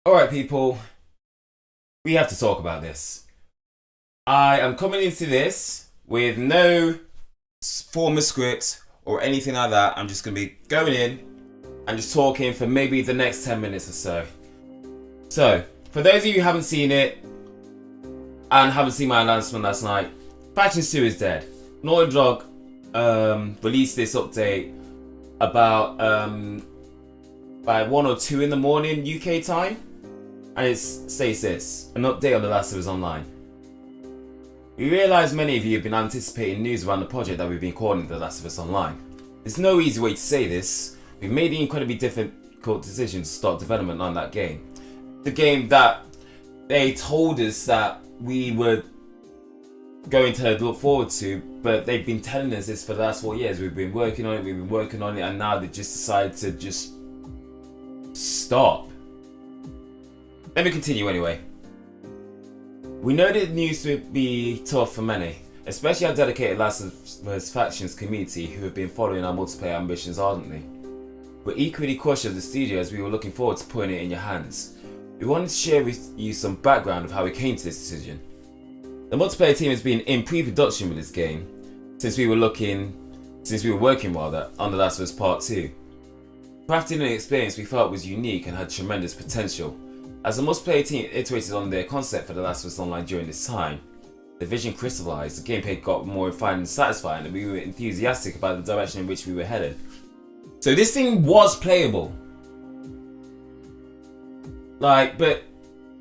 Alright, people, we have to talk about this. I am coming into this with no form of script or anything like that. I'm just going to be going in and just talking for maybe the next 10 minutes or so. So, for those of you who haven't seen it and haven't seen my announcement last night, Factions 2 is dead. Naughty Dog released this update about by 1 or 2 in the morning UK time. And it states this, an update on The Last of Us Online. We realise many of you have been anticipating news around the project that we've been calling The Last of Us Online. There's no easy way to say this. We've made the incredibly difficult decision to start development on that game. The game that they told us that we were going to look forward to, but they've been telling us this for the last 4 years. We've been working on it, and now they just decided to just stop. Let me continue anyway. We know that news would be tough for many, especially our dedicated Last of Us Factions community who have been following our multiplayer ambitions ardently. We're equally crushed as the studio as we were looking forward to putting it in your hands. We wanted to share with you some background of how we came to this decision. The multiplayer team has been in pre-production with this game since we were working on The Last of Us Part 2. Crafting an experience we felt was unique and had tremendous potential. As the multiplayer team iterated on their concept for The Last of Us Online during this time, the vision crystallized, the gameplay got more refined and satisfying, and we were enthusiastic about the direction in which we were headed. So this thing was playable. But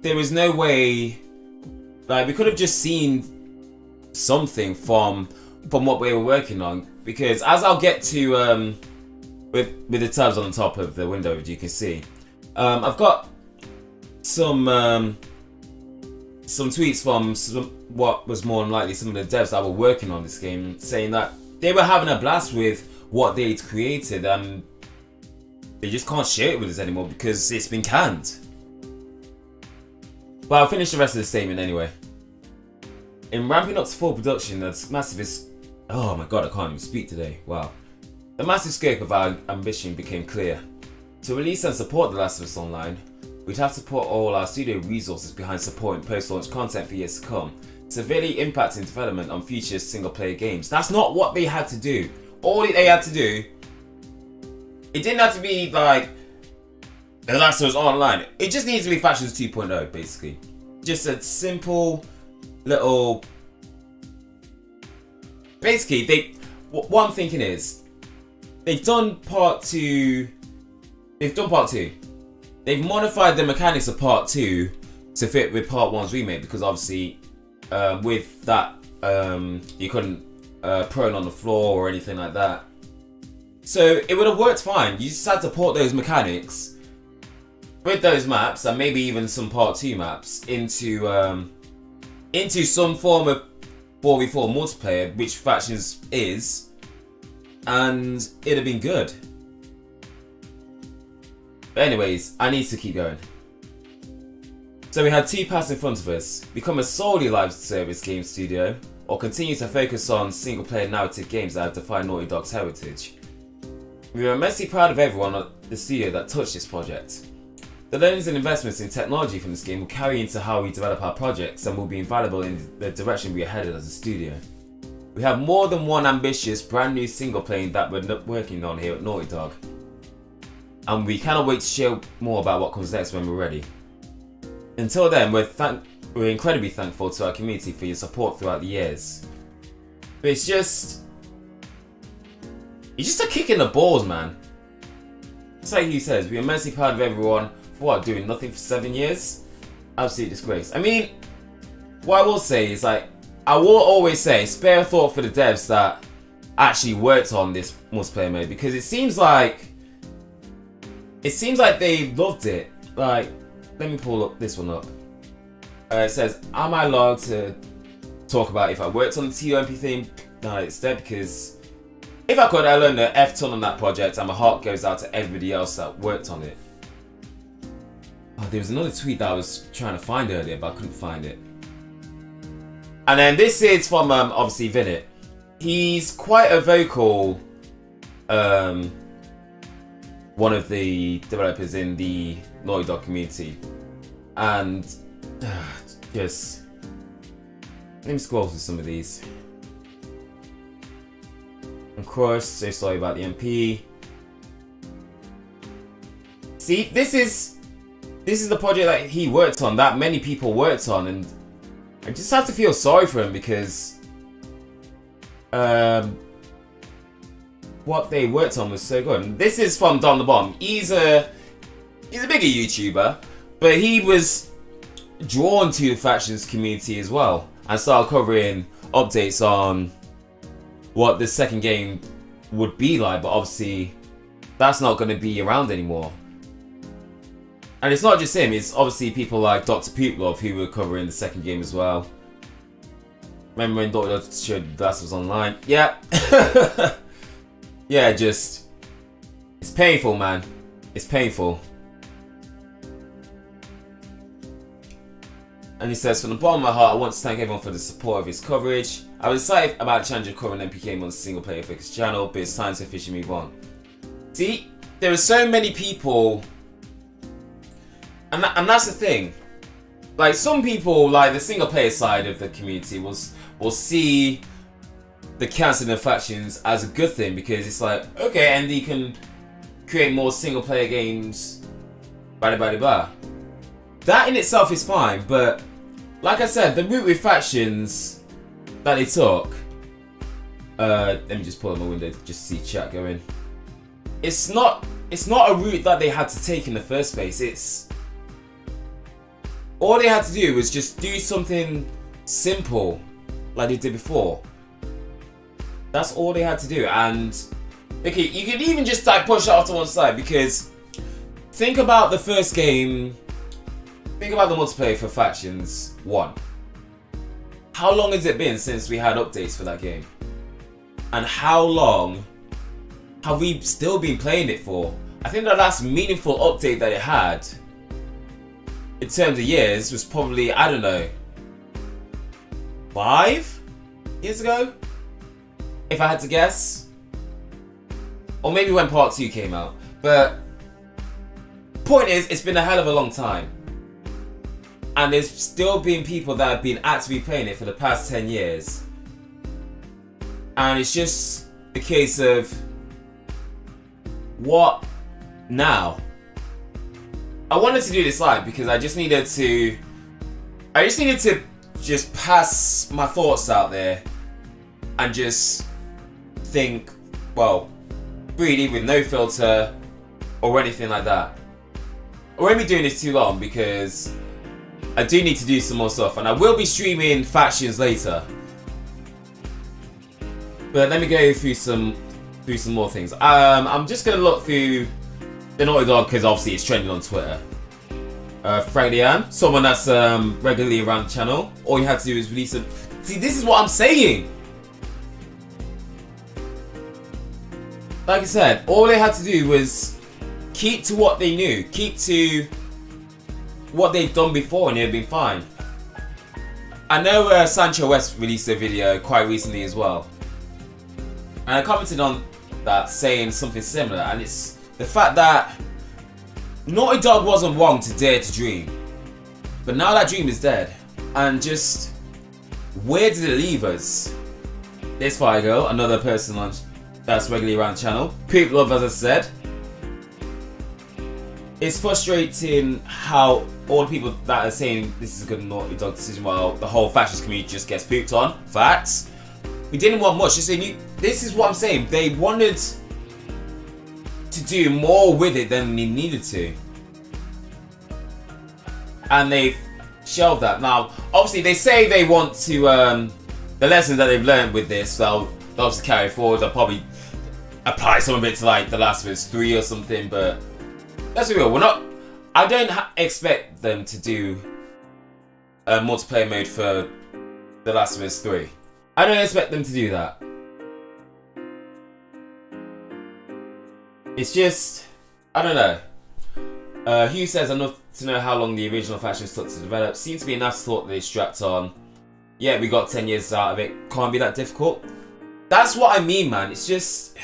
there was no way, we could have just seen something from what we were working on, because as I'll get to with the tabs on the top of the window, as you can see, I've got some tweets from what was more than likely some of the devs that were working on this game, saying that they were having a blast with what they'd created and they just can't share it with us anymore because it's been canned. But I'll finish the rest of the statement anyway. In ramping up to full production, oh my god, I can't even speak today. Wow. The massive scope of our ambition became clear. To release and support The Last of Us Online, we'd have to put all our studio resources behind supporting post-launch content for years to come, severely impacting development on future single-player games. That's not what they had to do. All they had to do, it didn't have to be like The Last of Us Online. It just needs to be Factions 2.0, basically. Just a simple little... Basically, what I'm thinking is, they've done part 2. They've modified the mechanics of part 2 to fit with part 1's remake, because obviously with that you couldn't prone on the floor or anything like that. So it would have worked fine. You just had to port those mechanics with those maps and maybe even some part 2 maps into some form of 4v4 multiplayer, which Factions is, and it'd have been good. But anyways, I need to keep going. So we had 2 paths in front of us: become a solely live service game studio, or continue to focus on single player narrative games that have defined Naughty Dog's heritage. We are immensely proud of everyone at the studio that touched this project. The learnings and investments in technology from this game will carry into how we develop our projects and will be invaluable in the direction we are headed as a studio. We have more than one ambitious brand new single player that we're working on here at Naughty Dog, and we cannot wait to share more about what comes next when we're ready. Until then, we're incredibly thankful to our community for your support throughout the years. But it's just a kick in the balls, man. It's like he says, we're immensely proud of everyone for doing nothing for 7 years. Absolute disgrace. I mean, what I will say is, I will always say, spare a thought for the devs that actually worked on this multiplayer mode, because it seems like they loved it. Let me pull up this one up. It says, am I allowed to talk about if I worked on the TOMP theme? No, it's dead, because if I could, I learned a F-ton on that project, and my heart goes out to everybody else that worked on it. Oh, there was another tweet that I was trying to find earlier, but I couldn't find it. And then this is from, obviously, Vinit. He's quite a vocal one of the developers in the Naughty Dog community. And just let me scroll through some of these. Of course, so sorry about the MP. See, this is the project that he worked on, that many people worked on, and I just have to feel sorry for him because what they worked on was so good. And this is from Don the Bomb. He's a bigger YouTuber, but he was drawn to the factions community as well and started covering updates on what the second game would be like, but obviously that's not going to be around anymore. And it's not just him, it's obviously people like Dr. Pooplove who were covering the second game as well. Remember when Dr. showed that was online? Yeah. Yeah, just... it's painful, man. It's painful. And he says, from the bottom of my heart, I want to thank everyone for the support of his coverage. I was excited about the challenge of covering MP game on the single player focused channel, but it's time to officially move on. See, there are so many people, and that's the thing. Like, some people, like the single player side of the community, will see the cancelling of factions as a good thing because it's like, okay, and you can create more single player games, blah blah blah. That in itself is fine, but like I said, the route with factions that they took, let me just pull up my window just to see chat going. It's not a route that they had to take in the first place. It's all they had to do was just do something simple like they did before. That's all they had to do. And okay, you can even just like push it off to one side because think about the first game. Think about the multiplayer for Factions 1. How long has it been since we had updates for that game? And how long have we still been playing it for? I think the last meaningful update that it had, in terms of years, was probably, I don't know, 5 years ago? If I had to guess. Or maybe when Part 2 came out. But, point is, it's been a hell of a long time. And there's still been people that have been actively playing it for the past 10 years. And it's just a case of, what now? I wanted to do this live because I just needed to just pass my thoughts out there and just think, well, really with no filter or anything like that. I won't be doing this too long because I do need to do some more stuff, and I will be streaming Factions later. But let me go through some more things. I'm just gonna look through the Naughty Dog because obviously it's trending on Twitter. Frank Lian, someone that's regularly around the channel. All you had to do is release a. See, this is what I'm saying. Like I said, all they had to do was keep to what they knew, keep to what they've done before, and they've been fine. I know Sancho West released a video quite recently as well, and I commented on that saying something similar, and it's the fact that Naughty Dog wasn't wrong to dare to dream, but now that dream is dead, and just where did it leave us? There's Figo, another person that's regularly around the channel. Poop Love, as I said. It's frustrating how all the people that are saying this is a good Naughty Dog decision while the whole Factions community just gets pooped on. Facts. We didn't want much. Just saying, this is what I'm saying. They wanted to do more with it than they needed to. And they've shelved that. Now, obviously, they say they want to, the lessons that they've learned with this, they'll obviously carry forward. They'll probably apply some of it to like The Last of Us 3 or something, but let's be real, I don't expect them to do a multiplayer mode for The Last of Us 3. I don't expect them to do that. It's just, I don't know. Hugh says, enough to know how long the original Factions took to develop. Seems to be an afterthought that they strapped on. Yeah, we got 10 years out of it. Can't be that difficult. That's what I mean, man. It's just,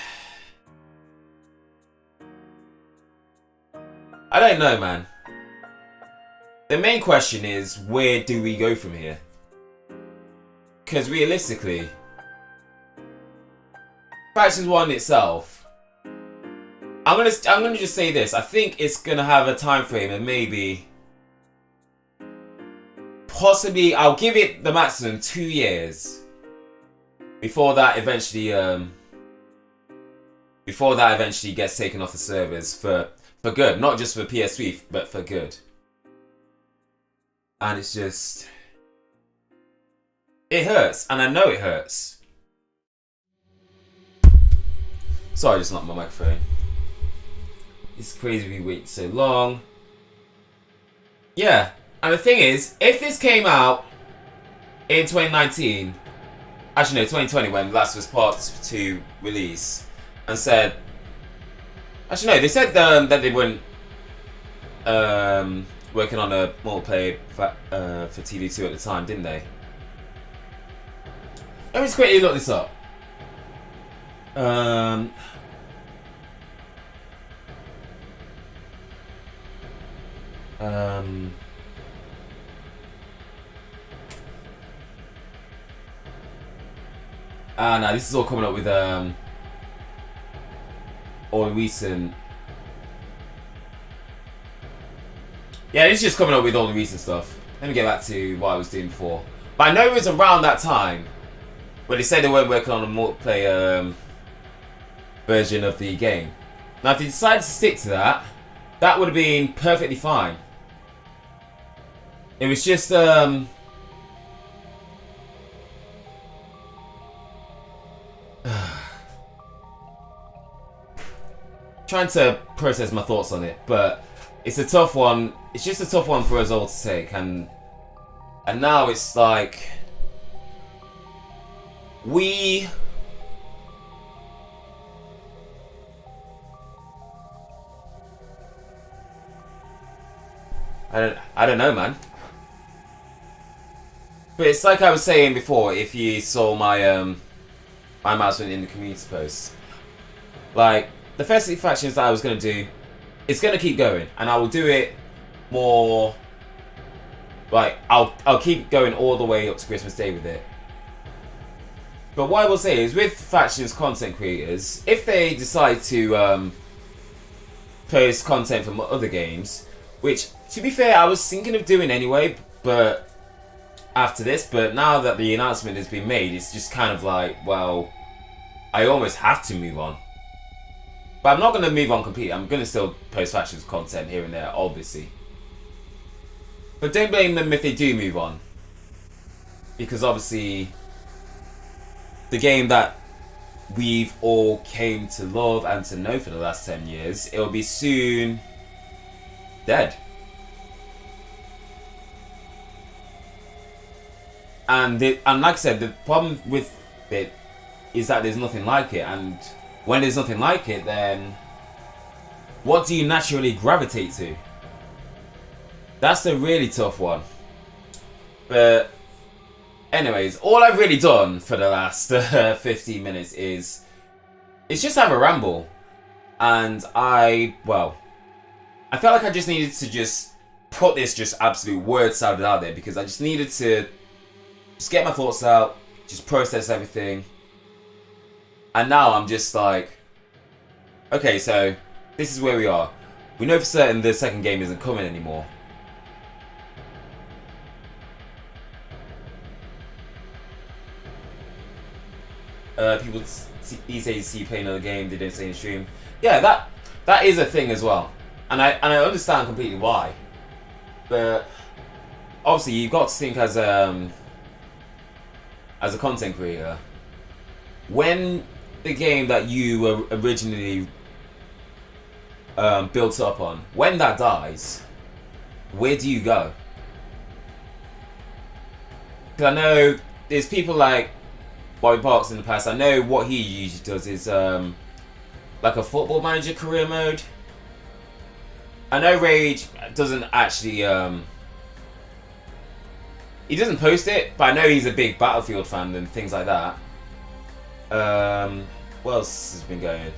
I don't know, man. the main question is, where do we go from here? Because realistically, Factions 1 itself, I'm gonna just say this. I think it's gonna have a time frame, and maybe, possibly, I'll give it the maximum 2 years before that eventually gets taken off the servers for good, not just for PS3, but for good. And it's just, it hurts, and I know it hurts. Sorry, I just knocked my microphone. It's crazy we wait so long. Yeah, and the thing is, if this came out in 2019, actually no, 2020, when Last of Us Part 2 release, and said, actually no, they said that they weren't working on a multiplayer for TV2 at the time, didn't they? Let me just quickly look this up. No, this is all coming up with all the recent. Yeah, it's just coming up with all the recent stuff. Let me get back to what I was doing before. But I know it was around that time when they said they weren't working on a multiplayer version of the game. Now, if they decided to stick to that, that would have been perfectly fine. It was just trying to process my thoughts on it, but it's a tough one. It's just a tough one for us all to take, and now it's like I don't know, man. But it's like I was saying before, if you saw my my announcement in the community post, like, the first 6 factions that I was going to do, it's going to keep going, and I will do it more, like, I'll keep going all the way up to Christmas Day with it. But what I will say is, with factions content creators, if they decide to post content from other games, which, to be fair, I was thinking of doing anyway, but after this, but now that the announcement has been made, it's just kind of like, well, I almost have to move on. But I'm not going to move on completely. I'm going to still post factions content here and there, obviously. But don't blame them if they do move on. Because obviously, the game that we've all came to love and to know for the last 10 years, it'll be soon dead. And like I said, the problem with it is that there's nothing like it, and when there's nothing like it, then what do you naturally gravitate to? That's the really tough one. But anyways, all I've really done for the last 15 minutes is just have a ramble. And I felt like I just needed to just put this just absolute word salad out there, because I just needed to just get my thoughts out, just process everything. And now I'm just like, okay, so this is where we are. We know for certain the second game isn't coming anymore. People these days see you play another game, they don't say in stream. Yeah, that is a thing as well, and I understand completely why. But obviously, you've got to think as a content creator, when the game that you were originally built up on, when that dies, where do you go? Because I know there's people like Bobby Parks in the past. I know what he usually does is like a Football Manager career mode. I know Rage doesn't actually he doesn't post it, but I know he's a big Battlefield fan and things like that. What else has been going?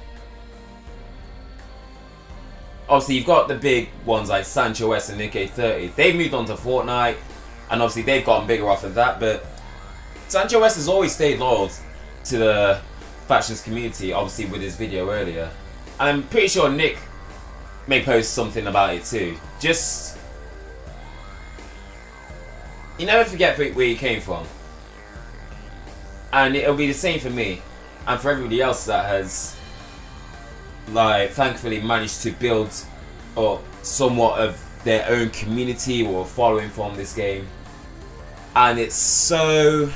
obviously you've got the big ones like Sancho West and Nick 30. They've moved on to Fortnite, and obviously they've gotten bigger off of that. But Sancho West has always stayed loyal to the factions community, obviously with his video earlier, and I'm pretty sure Nick may post something about it too. Just, you never forget where you came from, and it'll be the same for me and for everybody else that has, like, thankfully managed to build up somewhat of their own community or following from this game. And it's so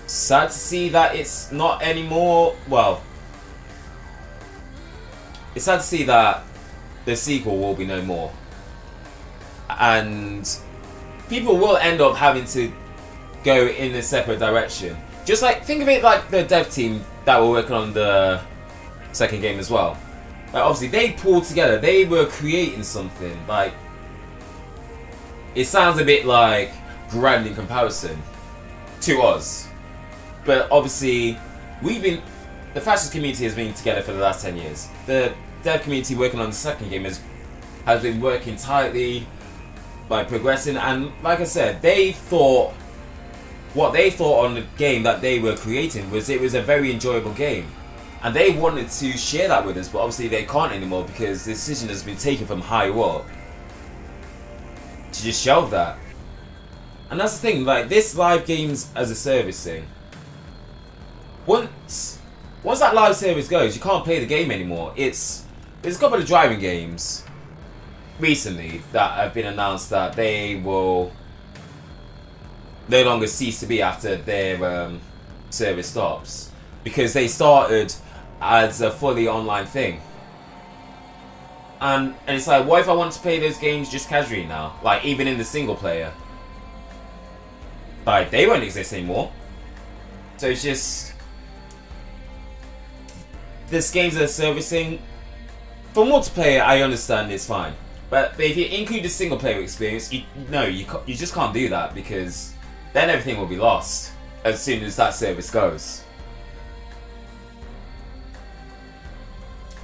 sad to see that it's not anymore. Well, it's sad to see that the sequel will be no more, and people will end up having to go in a separate direction. Just like, think of it like the dev team that were working on the second game as well. Like, obviously they pulled together, they were creating something. Like, it sounds a bit like grand in comparison to us, but obviously the fascist community has been together for the last 10 years. The dev community working on the second game has been working tightly, like progressing, and like I said, what they thought on the game that they were creating was it was a very enjoyable game, and they wanted to share that with us, but obviously they can't anymore because the decision has been taken from higher up to just shelve that. And that's the thing, like, this live games as a service thing, once that live service goes, you can't play the game anymore. There's a couple of driving games recently that have been announced that they will no longer cease to be after their service stops, because they started as a fully online thing. And it's like, what if I want to play those games just casually now? Like, even in the single player, like, they won't exist anymore. So it's just, this game's a service thing. For multiplayer, I understand it's fine, but if you include the single player experience, you just can't do that, because then everything will be lost as soon as that service goes.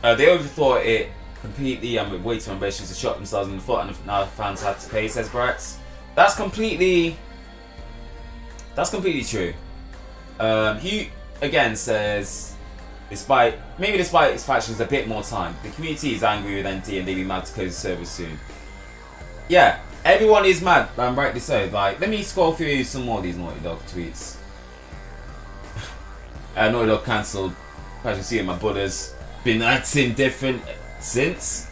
They overthought it completely and with way too ambitious to shot themselves in the foot, and now fans have to pay, says Bratz. That's completely true. He again says, despite its factions a bit more time, the community is angry with NT and they'll be mad to close the service soon. Yeah, everyone is mad, and rightly so. Like, let me scroll through some more of these Naughty Dog tweets. Naughty Dog cancelled Passion C and my brother's been acting different since.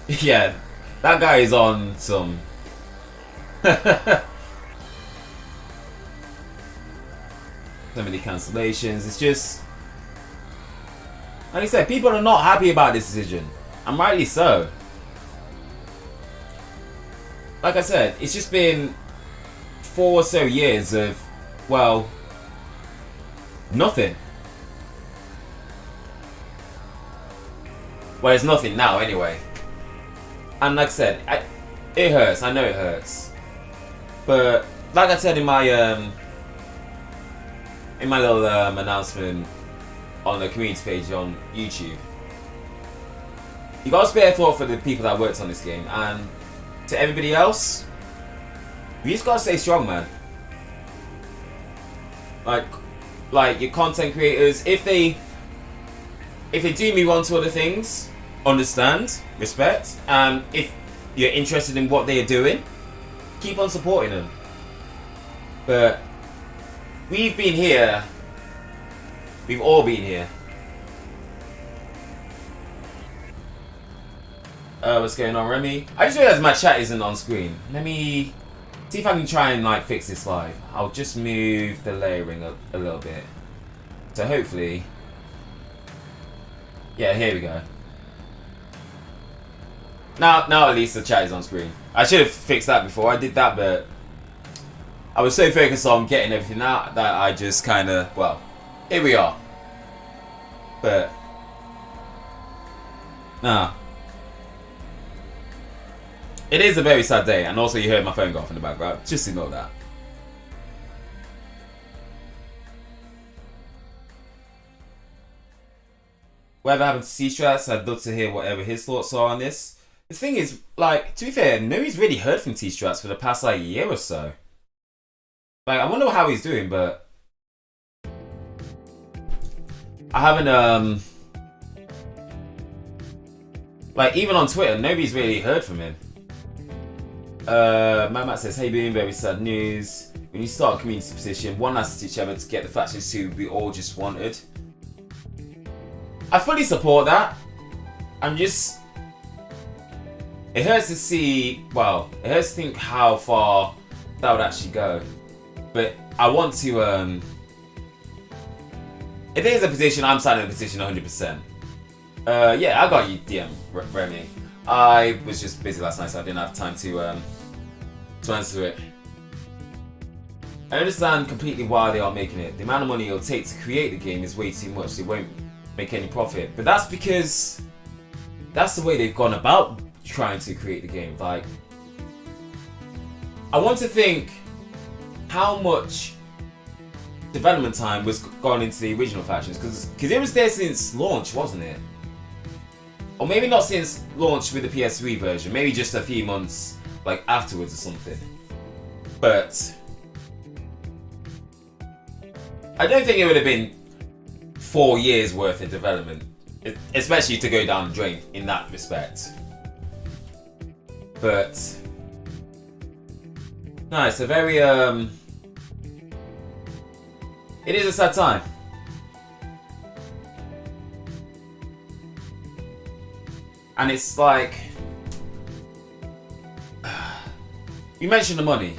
Yeah, that guy is on some. So many cancellations. It's just, like I said, people are not happy about this decision, and rightly so. Like I said, it's just been 4 or so years of, well, nothing. Well, it's nothing now anyway. And like I said, it hurts. I know it hurts. But like I said in my little announcement on the community page on YouTube, you got to spare thought for the people that worked on this game, and to everybody else, you just gotta stay strong, man. Like your content creators, if they do move on to other things, understand, respect, and if you're interested in what they are doing, keep on supporting them. But we've been here. We've all been here. What's going on, Remy? I just realized my chat isn't on screen. Let me see if I can try and like fix this live. I'll just move the layering up a little bit. So hopefully, yeah, here we go. Now at least the chat is on screen. I should have fixed that before I did that, but I was so focused on getting everything out that I just kind of, well, here we are. But nah. It is a very sad day, and also you heard my phone go off in the background. Just ignore that. whatever happened to T-Strats, I'd love to hear whatever his thoughts are on this. The thing is, like, to be fair, nobody's really heard from T-Strats for the past, like, year or so. Like, I wonder how he's doing, but I haven't, like, even on Twitter, nobody's really heard from him. Matt says, hey Boom, very sad news. When you start a community petition, one has to teach each other to get the factions who we all just wanted. I fully support that. I'm just... It hurts to see... Well, it hurts to think how far that would actually go. But I want to... If there's a petition, I'm signing the petition 100%. Yeah, I got you, DM, Remy. I was just busy last night, so I didn't have time to answer it. I understand completely why they are making it. The amount of money it'll take to create the game is way too much. They won't make any profit. But that's because that's the way they've gone about trying to create the game. Like, I want to think how much development time was gone into the original factions, because it was there since launch, wasn't it? Or maybe not since launch with the PS3 version, maybe just a few months like afterwards or something. But I don't think it would have been 4 years worth of development, especially to go down the drain in that respect. But no, it's a very it is a sad time. And it's like, you mentioned the money.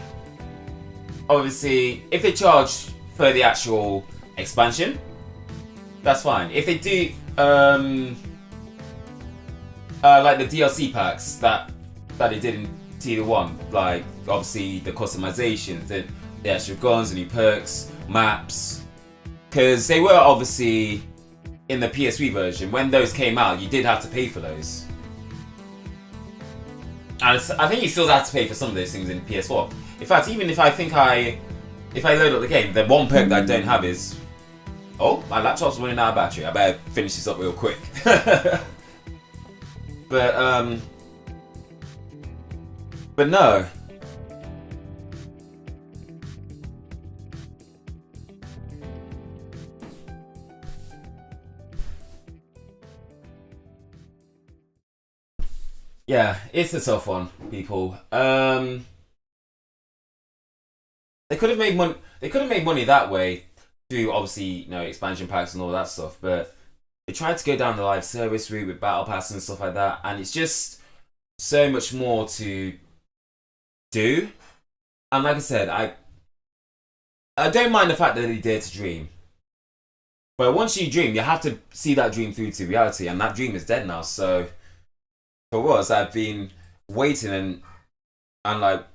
Obviously, if they charge for the actual expansion, that's fine. If they do, like the DLC packs that they did in Tier 1, like obviously the customization, the extra guns, the new perks, maps, because they were obviously in the PS3 version. When those came out, you did have to pay for those. And I think you still have to pay for some of those things in PS4. In fact, even if I load up the game, the one perk that I don't have is, oh, my laptop's running out of battery. I better finish this up real quick. But no. Yeah, it's a tough one, people. They could have made money. They could have made money that way through obviously, expansion packs and all that stuff. But they tried to go down the live service route with battle passes and stuff like that, and it's just so much more to do. And like I said, I don't mind the fact that they dare to dream. But once you dream, you have to see that dream through to reality, and that dream is dead now. So for us, I've been waiting and like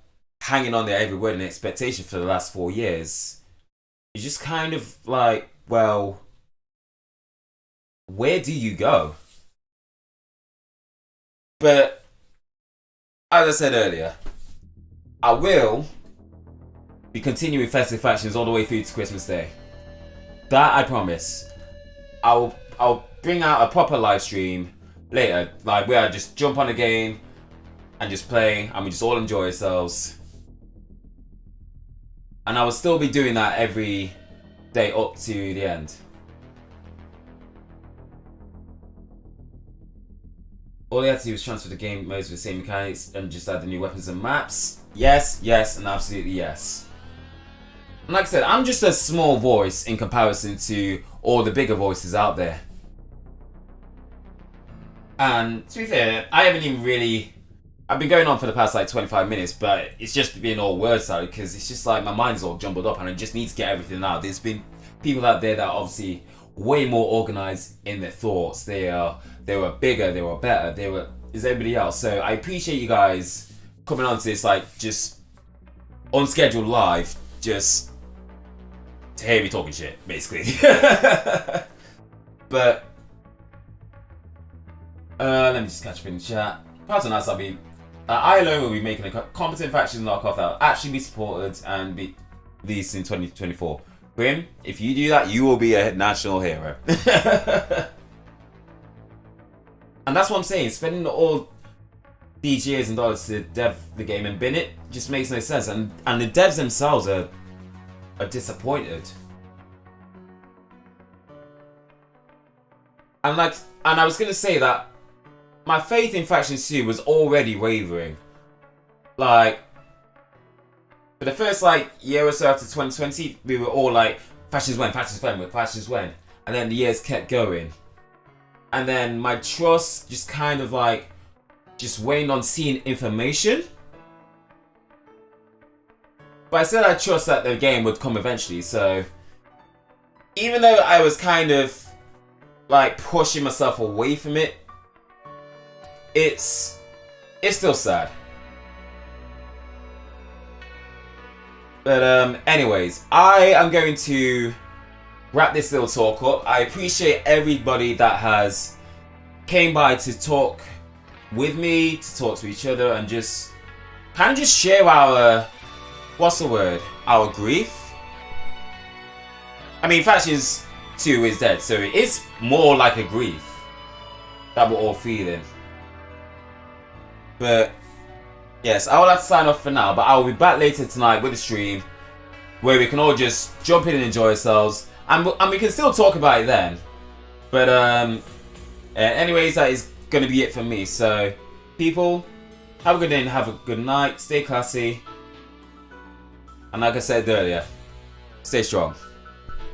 hanging on their every word and expectation for the last 4 years. It's just kind of like, well, where do you go? But as I said earlier, I will be continuing festive factions all the way through to Christmas Day. That I promise. I'll bring out a proper live stream later, like where I just jump on a game and just play, and we just all enjoy ourselves. And I will still be doing that every day up to the end. All they had to do was transfer the game modes with the same mechanics and just add the new weapons and maps. Yes, yes, and absolutely yes. And like I said, I'm just a small voice in comparison to all the bigger voices out there. And to be fair, I haven't even really... I've been going on for the past like 25 minutes, but it's just been all word salad because it's just like my mind's all jumbled up and I just need to get everything out. There's been people out there that are obviously way more organized in their thoughts. They were bigger, they were better, is everybody else. So I appreciate you guys coming on to this like just unscheduled live, just to hear me talking shit, basically. But let me just catch up in the chat. Apart from that, I alone will be making a competent faction knockoff that will actually be supported and be released in 2024. Grim, if you do that, you will be a national hero. And that's what I'm saying. Spending all these years and dollars to dev the game and bin it just makes no sense. And the devs themselves are disappointed. And I was gonna say that my faith in Factions 2 was already wavering. Like, for the first year or so after 2020, we were all like, Factions when, Factions when. And then the years kept going. And then my trust just kind of just waiting on seeing information. But I said I trust that the game would come eventually, so even though I was kind of pushing myself away from it, it's still sad. But anyways, I am going to wrap this little talk up. I appreciate everybody that has came by to talk with me, to talk to each other, and just kind of just share our, what's the word? Our grief. I mean, Factions 2 is dead, so it is more like a grief that we're all feeling. But yes, I will have to sign off for now, but I will be back later tonight with a stream where we can all just jump in and enjoy ourselves, and we can still talk about it then. But anyways, that is going to be it for me. So people, have a good day and have a good night. Stay classy, and like I said earlier, stay strong.